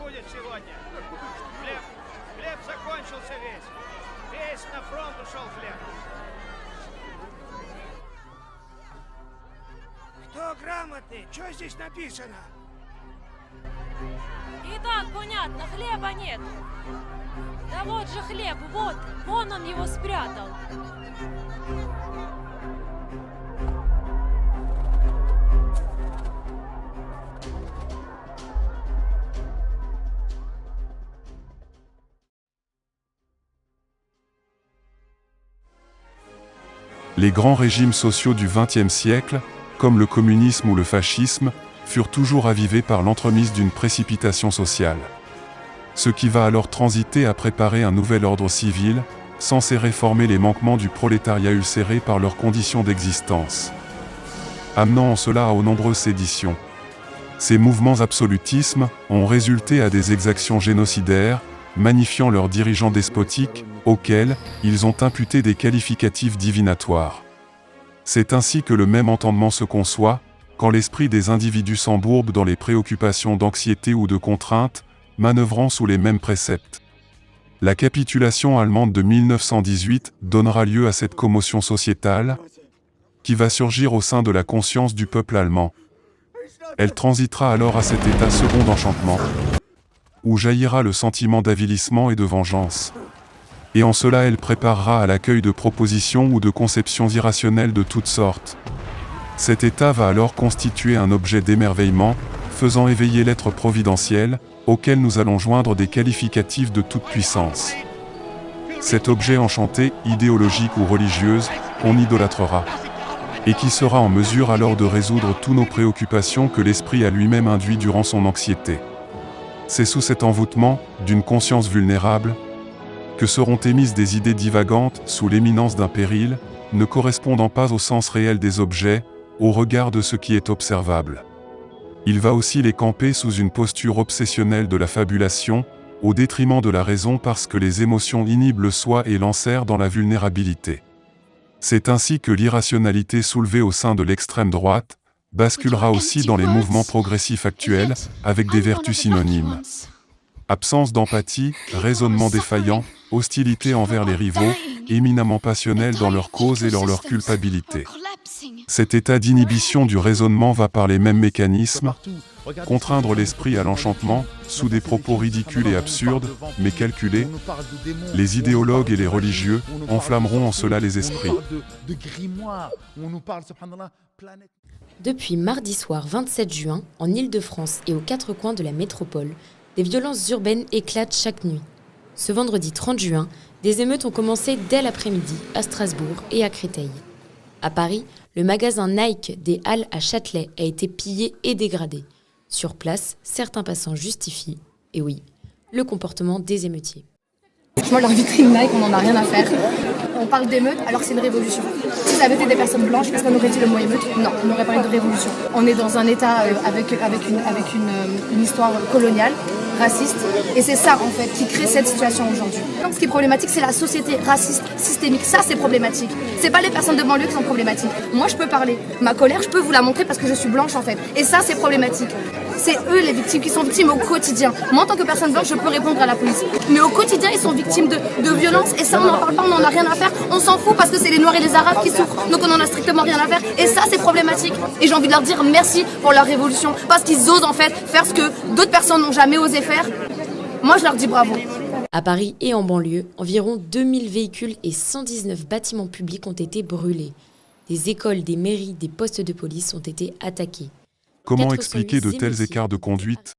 будет сегодня. Хлеб закончился весь. Весь на фронт ушел хлеб. Кто грамотный? Что здесь написано? И так понятно, хлеба нет. Да вот же хлеб, вот, вон он его спрятал. Les grands régimes sociaux du XXe siècle, comme le communisme ou le fascisme, furent toujours avivés par l'entremise d'une précipitation sociale. Ce qui va alors transiter à préparer un nouvel ordre civil, censé réformer les manquements du prolétariat ulcéré par leurs conditions d'existence, amenant en cela aux nombreuses séditions. Ces mouvements absolutismes ont résulté à des exactions génocidaires, magnifiant leurs dirigeants despotiques, auxquels ils ont imputé des qualificatifs divinatoires. C'est ainsi que le même entendement se conçoit, quand l'esprit des individus s'embourbe dans les préoccupations d'anxiété ou de contrainte, manœuvrant sous les mêmes préceptes. La capitulation allemande de 1918 donnera lieu à cette commotion sociétale, qui va surgir au sein de la conscience du peuple allemand. Elle transitera alors à cet état second d'enchantement, où jaillira le sentiment d'avilissement et de vengeance. Et en cela elle préparera à l'accueil de propositions ou de conceptions irrationnelles de toutes sortes. Cet état va alors constituer un objet d'émerveillement, faisant éveiller l'être providentiel, auquel nous allons joindre des qualificatifs de toute puissance. Cet objet enchanté, idéologique ou religieuse, qu'on idolâtrera, et qui sera en mesure alors de résoudre toutes nos préoccupations que l'esprit a lui-même induit durant son anxiété. C'est sous cet envoûtement, d'une conscience vulnérable, que seront émises des idées divagantes sous l'éminence d'un péril, ne correspondant pas au sens réel des objets, au regard de ce qui est observable. Il va aussi les camper sous une posture obsessionnelle de la fabulation, au détriment de la raison parce que les émotions inhibent le soi et l'enserrent dans la vulnérabilité. C'est ainsi que l'irrationalité soulevée au sein de l'extrême droite basculera aussi dans les mouvements progressifs actuels, avec des vertus synonymes. Absence d'empathie, raisonnement défaillant, hostilité envers les rivaux, éminemment passionnels dans leur cause et dans leur culpabilité. Cet état d'inhibition du raisonnement va par les mêmes mécanismes, contraindre l'esprit à l'enchantement, sous des propos ridicules et absurdes, mais calculés. Les idéologues et les religieux enflammeront en cela les esprits. Depuis mardi soir 27 juin, en Île-de-France et aux quatre coins de la métropole, des violences urbaines éclatent chaque nuit. Ce vendredi 30 juin, des émeutes ont commencé dès l'après-midi à Strasbourg et à Créteil. À Paris, le magasin Nike des Halles à Châtelet a été pillé et dégradé. Sur place, certains passants justifient, et oui, le comportement des émeutiers. Franchement, leur vitrine Nike, on n'en a rien à faire. On parle d'émeute alors que c'est une révolution. Si ça avait été des personnes blanches, est-ce qu'on aurait dit le mot émeute? Non, on aurait parlé de révolution. On est dans un état avec une histoire coloniale, raciste, et c'est ça en fait qui crée cette situation aujourd'hui. Donc ce qui est problématique, c'est la société raciste systémique. Ça, c'est problématique. C'est pas les personnes de banlieue qui sont problématiques. Moi, je peux parler. Ma colère, je peux vous la montrer parce que je suis blanche en fait. Et ça, c'est problématique. C'est eux les victimes qui sont victimes au quotidien. Moi, en tant que personne blanche, je peux répondre à la police. Mais au quotidien, ils sont victimes de violences. Et ça, on n'en parle pas, on n'en a rien à faire. On s'en fout parce que c'est les Noirs et les Arabes qui souffrent. Donc on n'en a strictement rien à faire. Et ça, c'est problématique. Et j'ai envie de leur dire merci pour leur révolution. Parce qu'ils osent en fait faire ce que d'autres personnes n'ont jamais osé faire. Moi, je leur dis bravo. À Paris et en banlieue, environ 2000 véhicules et 119 bâtiments publics ont été brûlés. Des écoles, des mairies, des postes de police ont été attaqués. Comment expliquer de tels écarts de conduite?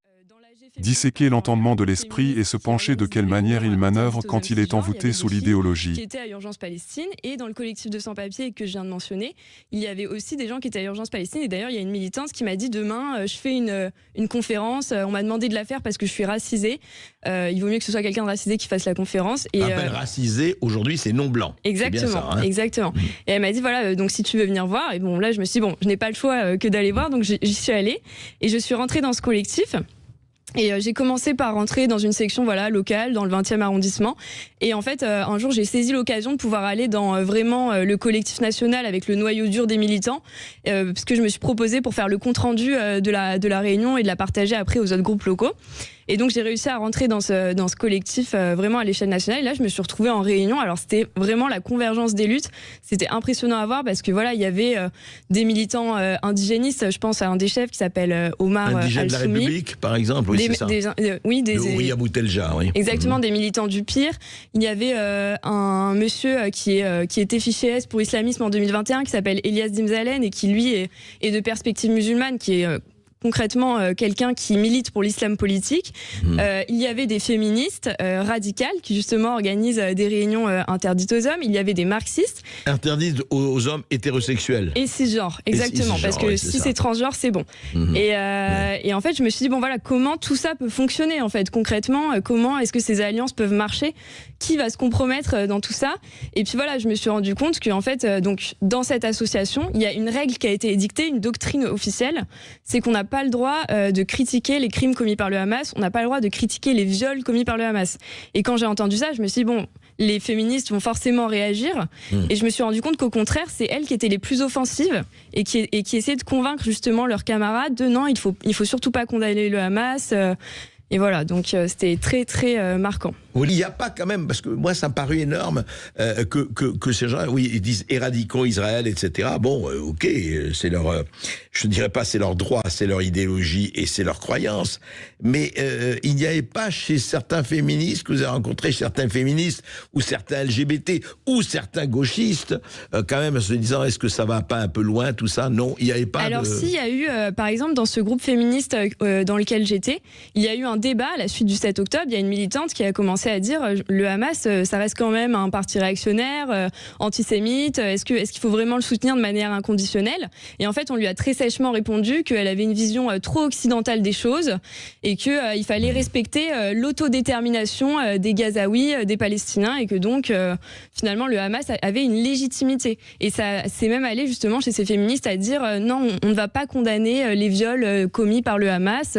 Disséquer l'entendement de l'esprit et se pencher de quelle manière il manœuvre quand il est envoûté sous l'idéologie. Qui étaient à Urgence Palestine, et dans le collectif de sans-papiers que je viens de mentionner, il y avait aussi des gens qui étaient à Urgence Palestine. Et d'ailleurs, il y a une militante qui m'a dit demain, je fais une conférence. On m'a demandé de la faire parce que je suis racisée. Il vaut mieux que ce soit quelqu'un de racisé qui fasse la conférence. Et racisé aujourd'hui, c'est non blanc. Exactement, c'est bien ça, hein. Exactement. Et elle m'a dit voilà, donc si tu veux venir voir. Et bon, là, je me suis dit bon, je n'ai pas le choix que d'aller voir, donc j'y suis allée et je suis rentrée dans ce collectif. Et j'ai commencé par rentrer dans une section locale, dans le 20e arrondissement. Et en fait, un jour, j'ai saisi l'occasion de pouvoir aller dans vraiment le collectif national avec le noyau dur des militants, parce que je me suis proposée pour faire le compte-rendu de la réunion et de la partager après aux autres groupes locaux. Et donc j'ai réussi à rentrer dans ce collectif vraiment à l'échelle nationale. Et là, je me suis retrouvée en réunion. Alors c'était vraiment la convergence des luttes. C'était impressionnant à voir parce que voilà, il y avait des militants indigénistes. Je pense à un des chefs qui s'appelle Omar Indigène de la Al-Soumi. République, par exemple, oui, c'est ça. De Ouria Boutelja, oui. Exactement, des militants du PIR. Il y avait un monsieur qui était fiché S pour islamisme en 2021 qui s'appelle Elias Dimzalen et qui lui est de perspective musulmane, qui est concrètement quelqu'un qui milite pour l'islam politique. Il y avait des féministes radicales qui justement organisent des réunions interdites aux hommes. Il y avait des marxistes. Interdites aux hommes hétérosexuels. Et cisgenres, exactement. Parce que si c'est transgenre, c'est bon. Et en fait, je me suis dit, bon voilà, comment tout ça peut fonctionner en fait concrètement, comment est-ce que ces alliances peuvent marcher, qui va se compromettre dans tout ça. Et puis voilà, je me suis rendu compte qu'en fait, donc, dans cette association, il y a une règle qui a été édictée, une doctrine officielle, c'est qu'on n'a pas le droit de critiquer les crimes commis par le Hamas, on n'a pas le droit de critiquer les viols commis par le Hamas. Et quand j'ai entendu ça, je me suis dit, bon, les féministes vont forcément réagir. Et je me suis rendu compte qu'au contraire, c'est elles qui étaient les plus offensives et qui essayaient de convaincre justement leurs camarades de non, il faut surtout pas condamner le Hamas. Et voilà, donc c'était très très marquant. Oui, il n'y a pas quand même, parce que moi ça me parut énorme que ces gens, oui, ils disent éradiquons Israël, etc. Bon, ok, c'est leur, je ne dirais pas c'est leur droit, c'est leur idéologie et c'est leur croyance, mais il n'y avait pas chez certains féministes, que vous avez rencontré certains féministes, ou certains LGBT, ou certains gauchistes, quand même se disant est-ce que ça va pas un peu loin tout ça? Non, il n'y avait pas. Alors si, il y a eu, par exemple, dans ce groupe féministe dans lequel j'étais, il y a eu un débat à la suite du 7 octobre, il y a une militante qui a commencé à dire le Hamas, ça reste quand même un parti réactionnaire, antisémite, est-ce qu'il faut vraiment le soutenir de manière inconditionnelle? Et en fait, on lui a très sèchement répondu qu'elle avait une vision trop occidentale des choses et qu'il fallait respecter l'autodétermination des Gazaouis, des Palestiniens, et que donc, finalement, le Hamas avait une légitimité. Et ça c'est même allé justement chez ces féministes à dire non, on ne va pas condamner les viols commis par le Hamas,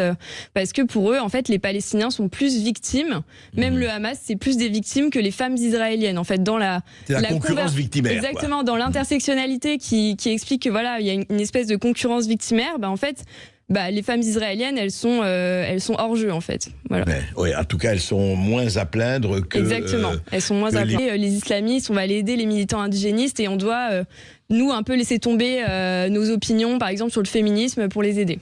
parce que pour eux, en fait, les Palestiniens sont plus victimes. Même le Hamas, c'est plus des victimes que les femmes israéliennes. En fait, dans la concurrence victimaire. Exactement, quoi. Dans l'intersectionnalité qui explique que voilà, il y a une espèce de concurrence victimaire. En fait, les femmes israéliennes, elles sont hors jeu en fait. Voilà. Oui, en tout cas, elles sont moins à plaindre que. Exactement, elles sont moins à plaindre. Les islamistes, on va aller aider les militants indigénistes et on doit nous un peu laisser tomber nos opinions, par exemple sur le féminisme, pour les aider.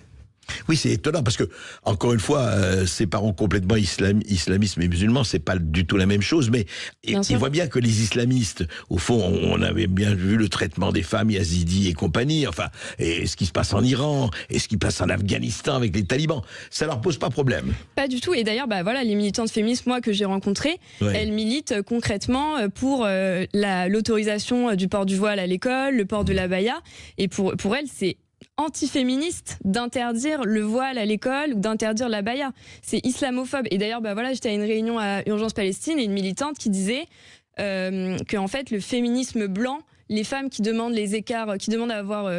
Oui, c'est étonnant parce que, encore une fois, séparons complètement islamisme et musulman, c'est pas du tout la même chose, mais il voit bien que les islamistes, au fond, on avait bien vu le traitement des femmes yazidis et compagnie, enfin, et ce qui se passe en Iran, et ce qui se passe en Afghanistan avec les talibans, ça leur pose pas problème. Pas du tout, et d'ailleurs, voilà, les militantes féministes, moi, que j'ai rencontrées, elles militent concrètement pour l'autorisation du port du voile à l'école, le port de l'abaya, et pour elles, c'est anti-féministe d'interdire le voile à l'école ou d'interdire l'abaya. C'est islamophobe. Et d'ailleurs, j'étais à une réunion à Urgence Palestine et une militante qui disait que en fait, le féminisme blanc, les femmes qui demandent les écarts, qui demandent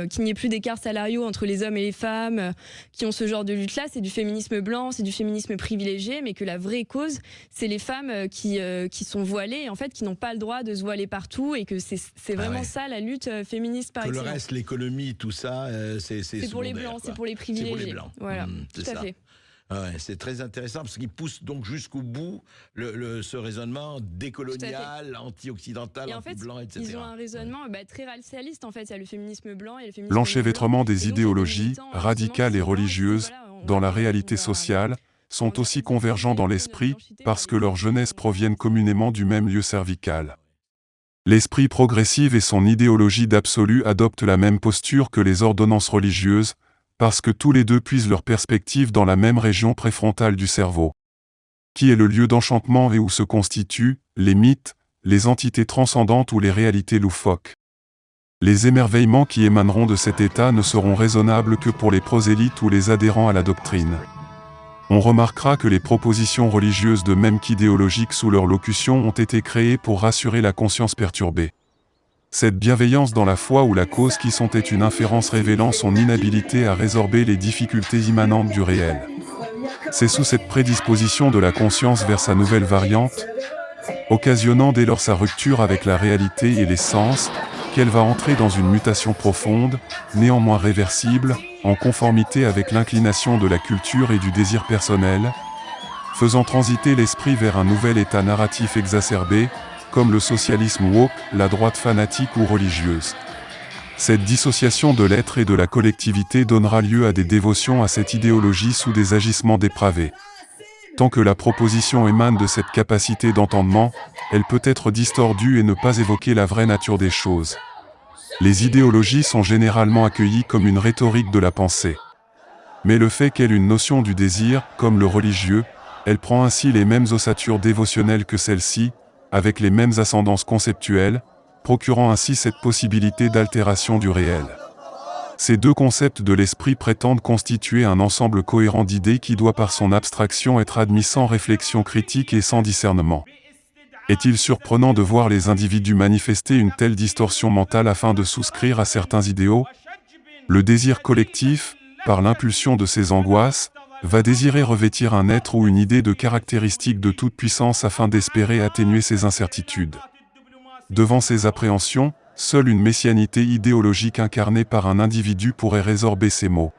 qu'il n'y ait plus d'écarts salariaux entre les hommes et les femmes, qui ont ce genre de lutte-là, c'est du féminisme blanc, c'est du féminisme privilégié, mais que la vraie cause, c'est les femmes qui sont voilées, et en fait, qui n'ont pas le droit de se voiler partout, et que c'est vraiment ça la lutte féministe par excellence. Le reste, l'économie, tout ça, c'est pour les blancs, c'est pour les privilégiés. C'est pour les blancs. Voilà, tout à fait. Ouais, c'est très intéressant parce qu'il pousse donc jusqu'au bout ce raisonnement décolonial, anti-occidental, anti-blanc, etc. Ils ont un raisonnement très racialiste en fait. Il y a le féminisme blanc et le féminisme L'enchevêtrement des idéologies, radicales et religieuses, dans la réalité sociale, sont aussi convergents dans l'esprit parce que leur jeunesse proviennent communément du même lieu cervical. L'esprit progressif et son idéologie d'absolu adoptent la même posture que les ordonnances religieuses, parce que tous les deux puisent leur perspective dans la même région préfrontale du cerveau, qui est le lieu d'enchantement et où se constituent les mythes, les entités transcendantes ou les réalités loufoques. Les émerveillements qui émaneront de cet état ne seront raisonnables que pour les prosélytes ou les adhérents à la doctrine. On remarquera que les propositions religieuses de même qu'idéologiques sous leur locution ont été créées pour rassurer la conscience perturbée. Cette bienveillance dans la foi ou la cause qui sont est une inférence révélant son inhabilité à résorber les difficultés immanentes du réel. C'est sous cette prédisposition de la conscience vers sa nouvelle variante, occasionnant dès lors sa rupture avec la réalité et les sens, qu'elle va entrer dans une mutation profonde, néanmoins réversible, en conformité avec l'inclination de la culture et du désir personnel, faisant transiter l'esprit vers un nouvel état narratif exacerbé, comme le socialisme woke, la droite fanatique ou religieuse. Cette dissociation de l'être et de la collectivité donnera lieu à des dévotions à cette idéologie sous des agissements dépravés. Tant que la proposition émane de cette capacité d'entendement, elle peut être distordue et ne pas évoquer la vraie nature des choses. Les idéologies sont généralement accueillies comme une rhétorique de la pensée. Mais le fait qu'elle ait une notion du désir, comme le religieux, elle prend ainsi les mêmes ossatures dévotionnelles que celle-ci, avec les mêmes ascendances conceptuelles, procurant ainsi cette possibilité d'altération du réel. Ces deux concepts de l'esprit prétendent constituer un ensemble cohérent d'idées qui doit par son abstraction être admis sans réflexion critique et sans discernement. Est-il surprenant de voir les individus manifester une telle distorsion mentale afin de souscrire à certains idéaux? Le désir collectif, par l'impulsion de ses angoisses, va désirer revêtir un être ou une idée de caractéristique de toute puissance afin d'espérer atténuer ses incertitudes. Devant ces appréhensions, seule une messianité idéologique incarnée par un individu pourrait résorber ces maux.